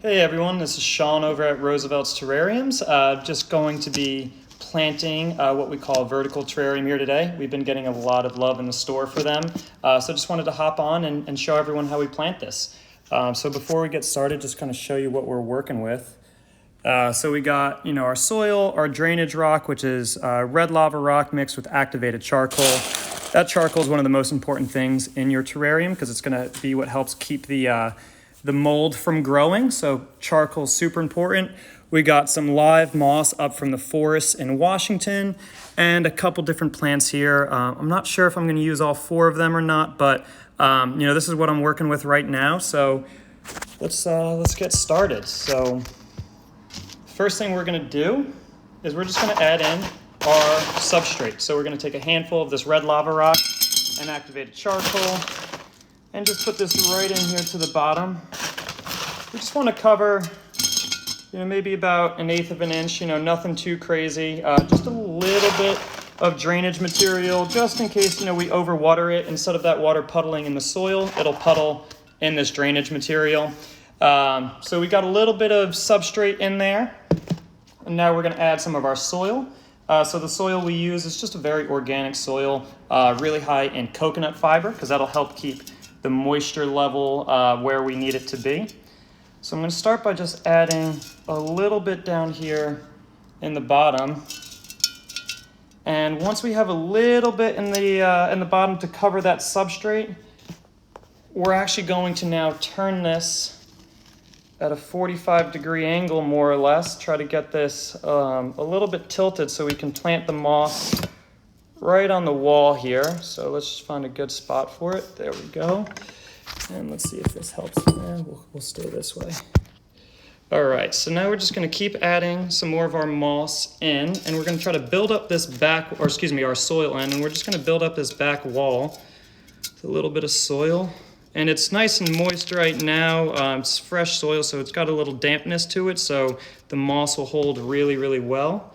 Hey everyone, this is Sean over at Roosevelt's Terrariums. Just going to be planting what we call a vertical terrarium here today. We've been getting a lot of love in the store for them, so just wanted to hop on and show everyone how we plant this. So before we get started, just kind of show you what we're working with. So we got, our soil, our drainage rock, which is red lava rock mixed with activated charcoal. That charcoal is one of the most important things in your terrarium because it's going to be what helps keep the mold from growing. So charcoal is super important. We got some live moss up from the forest in Washington and a couple different plants here. I'm not sure if I'm going to use all 4 of them or not, but this is what I'm working with right now. So let's get started. So first thing we're going to do is we're just going to add in our substrate. So we're going to take a handful of this red lava rock and activated charcoal and just put this right in here to the bottom. We just want to cover, maybe about 1/8 of an inch, nothing too crazy. Just a little bit of drainage material, just in case, we overwater it. Instead of that water puddling in the soil, it'll puddle in this drainage material. So we got a little bit of substrate in there. And now we're going to add some of our soil. So the soil we use is just a very organic soil, really high in coconut fiber, because that'll help keep the moisture level where we need it to be. So I'm going to start by just adding a little bit down here in the bottom. And once we have a little bit in the bottom to cover that substrate, we're actually going to now turn this at a 45-degree angle, more or less. Try to get this a little bit tilted so we can plant the moss right on the wall here. So let's just find a good spot for it. There we go. And let's see if this helps. We'll stay this way. All right, so now we're just gonna keep adding some more of our moss in, and we're gonna try to build up this our soil in, and we're just gonna build up this back wall with a little bit of soil. And it's nice and moist right now. It's fresh soil, so it's got a little dampness to it, so the moss will hold really, really well.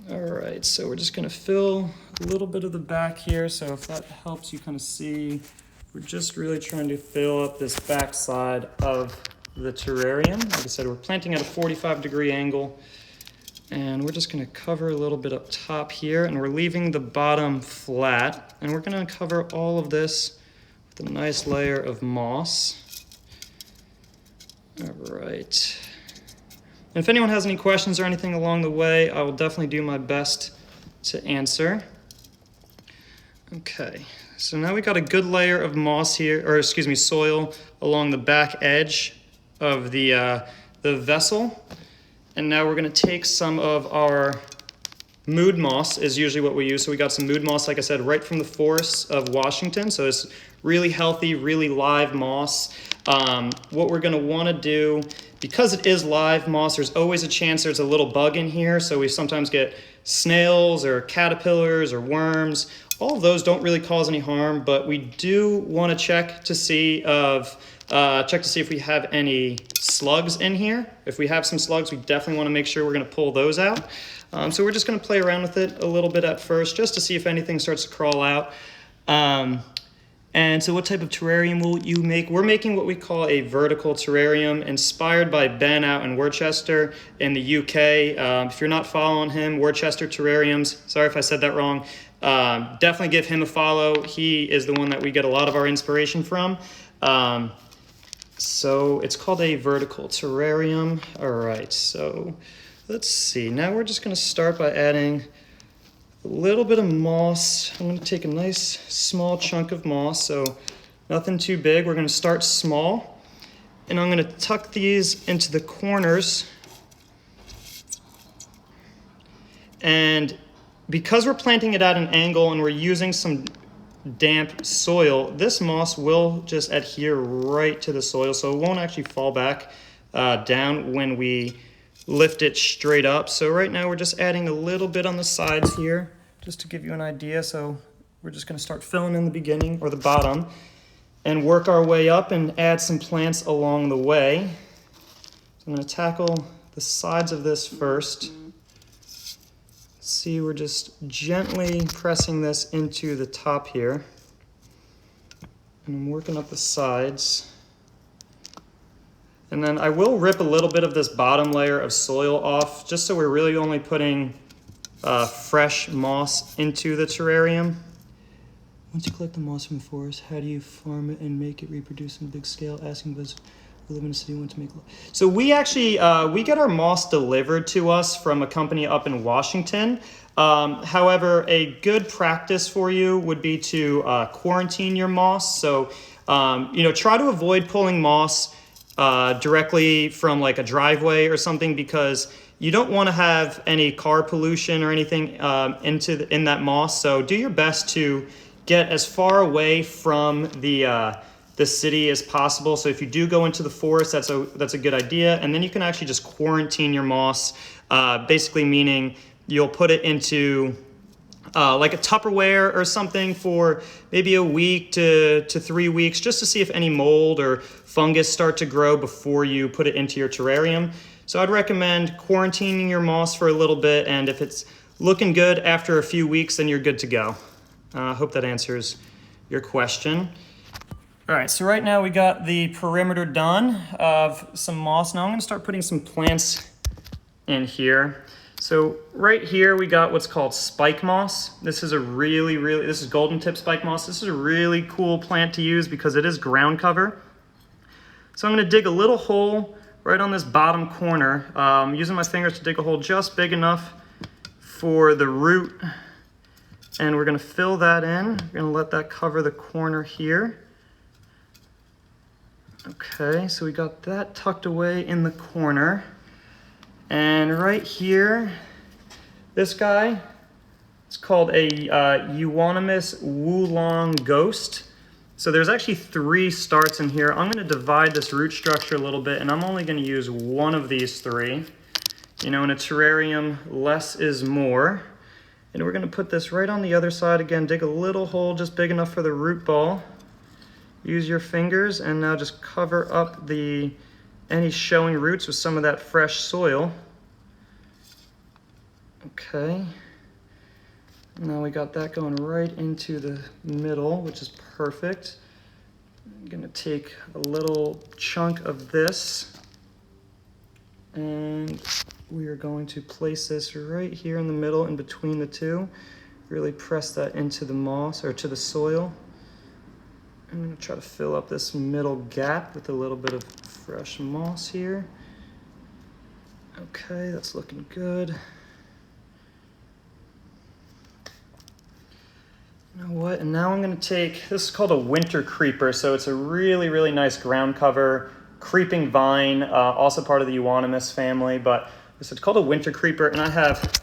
All right, so we're just gonna fill a little bit of the back here. So if that helps you kind of see, we're just really trying to fill up this back side of the terrarium. Like I said, we're planting at a 45-degree angle, and we're just gonna cover a little bit up top here, and we're leaving the bottom flat, and we're gonna cover all of this with a nice layer of moss. All right. And if anyone has any questions or anything along the way, I will definitely do my best to answer. Okay, so now we got a good layer of moss here, soil along the back edge of the vessel. And now we're gonna take some of our mood moss, is usually what we use. So we got some mood moss, like I said, right from the forests of Washington. So it's really healthy, really live moss. What we're gonna wanna do, because it is live moss, there's always a chance there's a little bug in here. So we sometimes get snails or caterpillars or worms. All of those don't really cause any harm, but we do wanna check to see if we have any slugs in here. If we have some slugs, we definitely want to make sure we're going to pull those out. So we're just going to play around with it a little bit at first, just to see if anything starts to crawl out. And so what type of terrarium will you make? We're making what we call a vertical terrarium, inspired by Ben out in Worcester in the UK. If you're not following him, Worcester Terrariums, sorry if I said that wrong, definitely give him a follow. He is the one that we get a lot of our inspiration from. So it's called a vertical terrarium. All right, so let's see. Now we're just gonna start by adding a little bit of moss. I'm gonna take a nice small chunk of moss, so nothing too big. We're gonna start small, and I'm gonna tuck these into the corners. And because we're planting it at an angle and we're using some damp soil, this moss will just adhere right to the soil, so it won't actually fall back down when we lift it straight up. So right now we're just adding a little bit on the sides here, just to give you an idea. So we're just going to start filling in the beginning or the bottom and work our way up and add some plants along the way. So I'm going to tackle the sides of this first. See, we're just gently pressing this into the top here. And I'm working up the sides. And then I will rip a little bit of this bottom layer of soil off, just so we're really only putting fresh moss into the terrarium. Once you collect the moss from the forest, how do you farm it and make it reproduce on a big scale? Asking those who live in a city want to make. So we actually we get our moss delivered to us from a company up in Washington. However, a good practice for you would be to quarantine your moss. So try to avoid pulling moss directly from like a driveway or something, because you don't want to have any car pollution or anything in that moss. So do your best to get as far away from the city as possible. So if you do go into the forest, that's a good idea. And then you can actually just quarantine your moss, basically meaning you'll put it into like a Tupperware or something for maybe a week to 3 weeks, just to see if any mold or fungus start to grow before you put it into your terrarium. So I'd recommend quarantining your moss for a little bit, and if it's looking good after a few weeks, then you're good to go. I hope that answers your question. All right, so right now we got the perimeter done of some moss. Now I'm gonna start putting some plants in here. So right here we got what's called spike moss. This is this is golden tip spike moss. This is a really cool plant to use because it is ground cover. So I'm gonna dig a little hole right on this bottom corner. Using my fingers to dig a hole just big enough for the root. And we're gonna fill that in. We're gonna let that cover the corner here. Okay, so we got that tucked away in the corner. And right here, this guy, it's called a euonymus wulong ghost. So there's actually 3 starts in here. I'm gonna divide this root structure a little bit, and I'm only gonna use one of these 3. In a terrarium, less is more. And we're gonna put this right on the other side. Again, dig a little hole just big enough for the root ball. Use your fingers, and now just cover up any showing roots with some of that fresh soil. Okay. Now we got that going right into the middle, which is perfect. I'm gonna take a little chunk of this, and we are going to place this right here in the middle in between the two. Really press that into the moss, or to the soil. I'm gonna try to fill up this middle gap with a little bit of fresh moss here. Okay, that's looking good. You know what, and now I'm gonna take, this is called a winter creeper, so it's a really nice ground cover, creeping vine, also part of the euonymus family, but it's called a winter creeper, and I have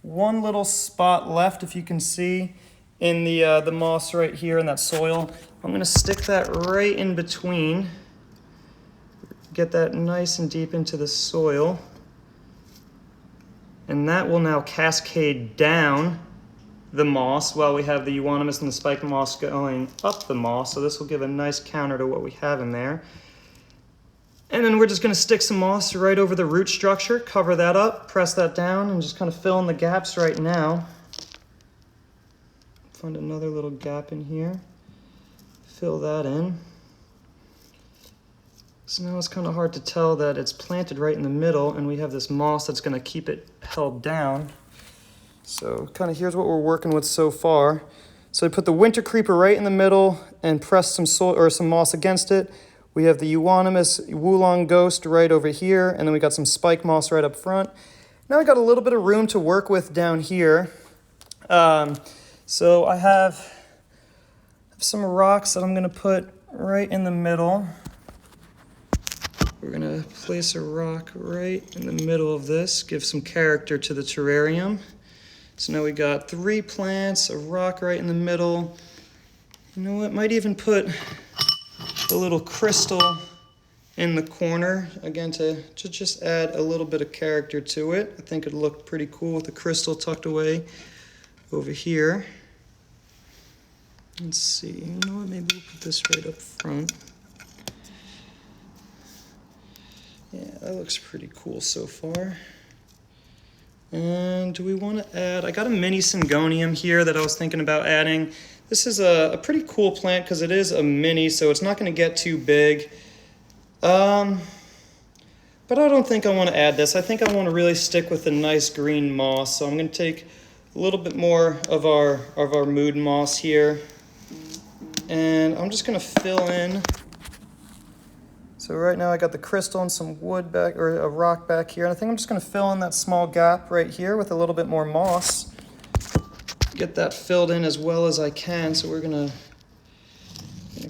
one little spot left, if you can see, in the moss right here in that soil. I'm gonna stick that right in between, get that nice and deep into the soil, and that will now cascade down the moss while we have the euonymus and the spike moss going up the moss. So this will give a nice counter to what we have in there. And then we're just gonna stick some moss right over the root structure, cover that up, press that down, and just kind of fill in the gaps right now. Find another little gap in here, fill that in. So now it's kind of hard to tell that it's planted right in the middle, and we have this moss that's gonna keep it held down. So kind of here's what we're working with so far. So I put the winter creeper right in the middle and press some soil or some moss against it. We have the euonymus wulong ghost right over here, and then we got some spike moss right up front. Now I got a little bit of room to work with down here. So I have some rocks that I'm gonna put right in the middle. We're gonna place a rock right in the middle of this, give some character to the terrarium. So now we got 3 plants, a rock right in the middle. You know what, might even put a little crystal in the corner, again, to just add a little bit of character to it. I think it'd look pretty cool with the crystal tucked away over here. Let's see, you know what, maybe we'll put this right up front. Yeah, that looks pretty cool so far. And do we want to add, I got a mini syngonium here that I was thinking about adding. This is a pretty cool plant because it is a mini, so it's not going to get too big. But I don't think I want to add this. I think I want to really stick with the nice green moss. So I'm going to take a little bit more of our mood moss here. And I'm just going to fill in. So right now I got the crystal and some wood back, or a rock back here. And I think I'm just going to fill in that small gap right here with a little bit more moss. Get that filled in as well as I can. So we're going to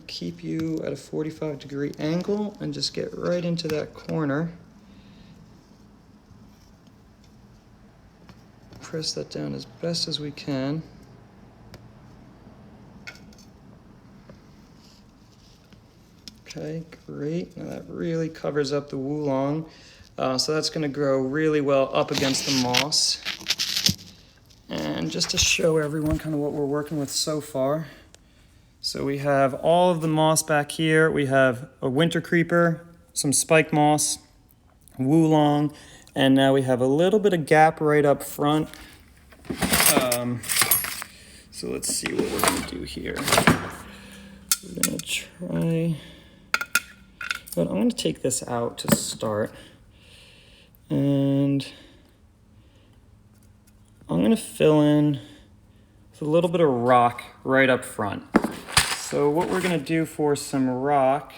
keep you at a 45-degree angle and just get right into that corner. Press that down as best as we can. Okay, great. Now that really covers up the wulong. So that's going to grow really well up against the moss. And just to show everyone kind of what we're working with so far. So we have all of the moss back here. We have a winter creeper, some spike moss, wulong, and now we have a little bit of gap right up front. So let's see what we're going to do here. We're going to try, but I'm going to take this out to start. And I'm going to fill in with a little bit of rock right up front. So what we're going to do for some rock,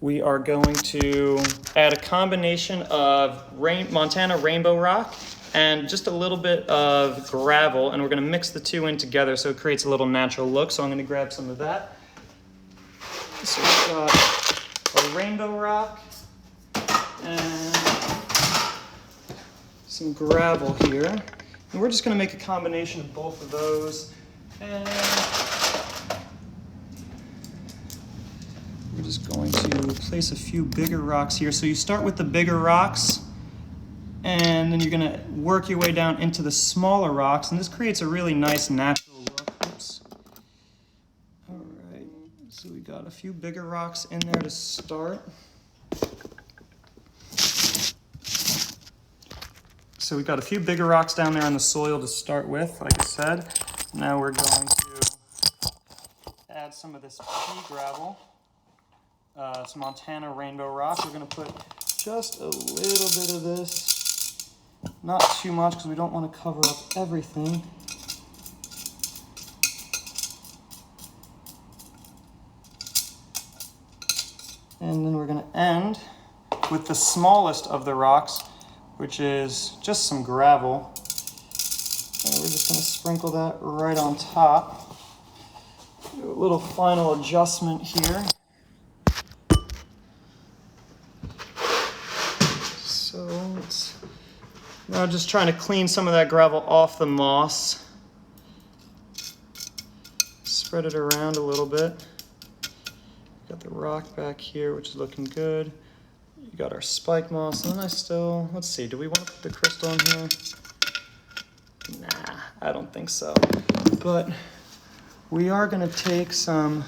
we are going to add a combination of Montana rainbow rock and just a little bit of gravel, and we're going to mix the two in together so it creates a little natural look. So I'm going to grab some of that. So we've got a rainbow rock and some gravel here. And we're just going to make a combination of both of those. And we're just going to place a few bigger rocks here. So you start with the bigger rocks, and then you're going to work your way down into the smaller rocks. And this creates a really nice natural look. Oops. All right. So we got a few bigger rocks in there to start. So we've got a few bigger rocks down there on the soil to start with, like I said. Now we're going to add some of this pea gravel, some Montana rainbow rock. We're going to put just a little bit of this, not too much because we don't want to cover up everything. And then we're going to end with the smallest of the rocks, which is just some gravel. And we're just going to sprinkle that right on top. Do a little final adjustment here. So let's now just trying to clean some of that gravel off the moss. Spread it around a little bit. Got the rock back here, which is looking good. You got our spike moss, and then let's see, do we want to put the crystal in here? Nah, I don't think so. But we are going to take some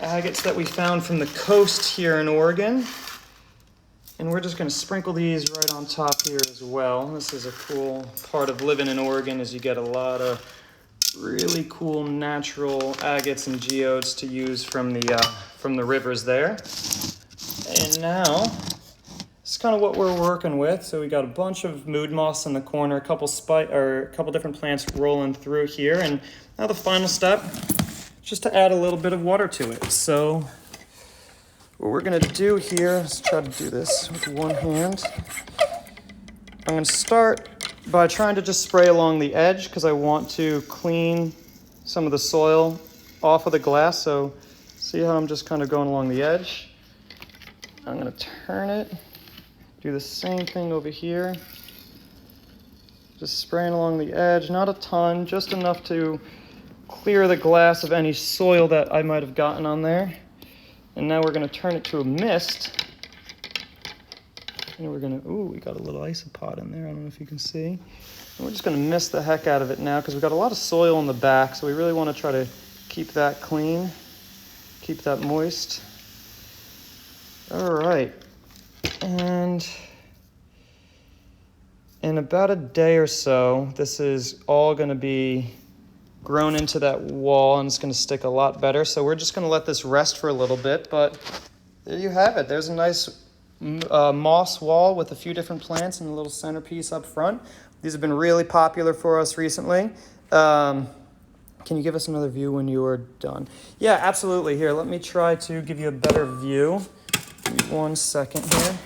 agates that we found from the coast here in Oregon, and we're just going to sprinkle these right on top here as well. This is a cool part of living in Oregon, is you get a lot of really cool natural agates and geodes to use from the rivers there. And now, this is kind of what we're working with. So we got a bunch of mood moss in the corner, a couple different plants rolling through here. And now the final step, just to add a little bit of water to it. So what we're going to do here, let's try to do this with one hand. I'm going to start by trying to just spray along the edge because I want to clean some of the soil off of the glass. So see how I'm just kind of going along the edge? I'm going to turn it, do the same thing over here. Just spraying along the edge, not a ton, just enough to clear the glass of any soil that I might have gotten on there. And now we're going to turn it to a mist. And we're going to, we got a little isopod in there, I don't know if you can see. And we're just going to mist the heck out of it now because we've got a lot of soil in the back, so we really want to try to keep that clean, keep that moist. All right, and in about a day or so, this is all going to be grown into that wall and it's going to stick a lot better. So we're just going to let this rest for a little bit, but there you have it. There's a nice moss wall with a few different plants and a little centerpiece up front. These have been really popular for us recently. Can you give us another view when you are done? Yeah, absolutely. Here, let me try to give you a better view. Give me 1 second here.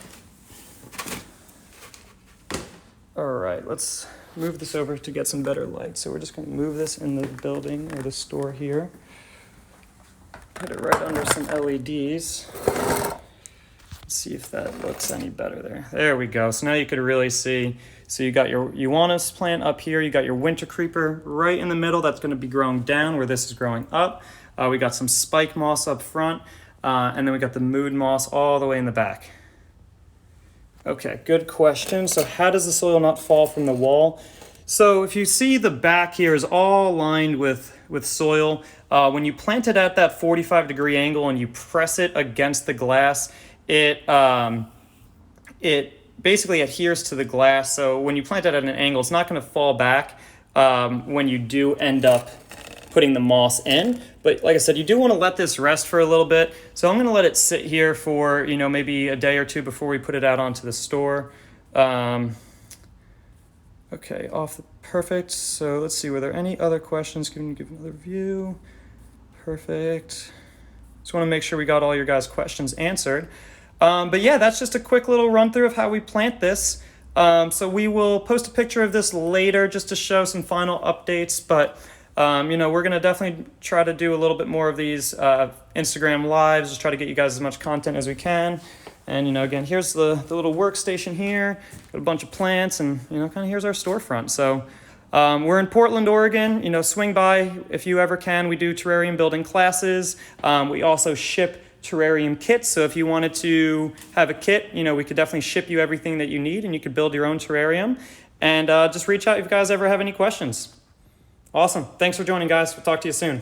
All right, let's move this over to get some better light. So we're just going to move this in the building or the store here. Put it right under some LEDs. Let's see if that looks any better there. There we go. So now you could really see. So you got your Euonymus plant up here. You got your winter creeper right in the middle. That's going to be growing down where this is growing up. We got some spike moss up front. And then we got the mood moss all the way in the back. Okay, good question. So how does the soil not fall from the wall? So if you see the back here is all lined with soil. When you plant it at that 45-degree angle and you press it against the glass, it basically adheres to the glass. So when you plant it at an angle, it's not going to fall back when you do end up putting the moss in. But like I said, you do want to let this rest for a little bit. So I'm going to let it sit here for, maybe a day or two before we put it out onto the store. Okay, perfect. So let's see, were there any other questions? Can you give another view? Perfect. Just want to make sure we got all your guys' questions answered. But yeah, that's just a quick little run through of how we plant this. So we will post a picture of this later just to show some final updates. But, we're going to definitely try to do a little bit more of these Instagram lives, just try to get you guys as much content as we can. And, again, here's the little workstation here. Got a bunch of plants and, kind of here's our storefront. So we're in Portland, Oregon. Swing by if you ever can. We do terrarium building classes. We also ship terrarium kits. So if you wanted to have a kit, we could definitely ship you everything that you need and you could build your own terrarium. And just reach out if you guys ever have any questions. Awesome. Thanks for joining, guys. We'll talk to you soon.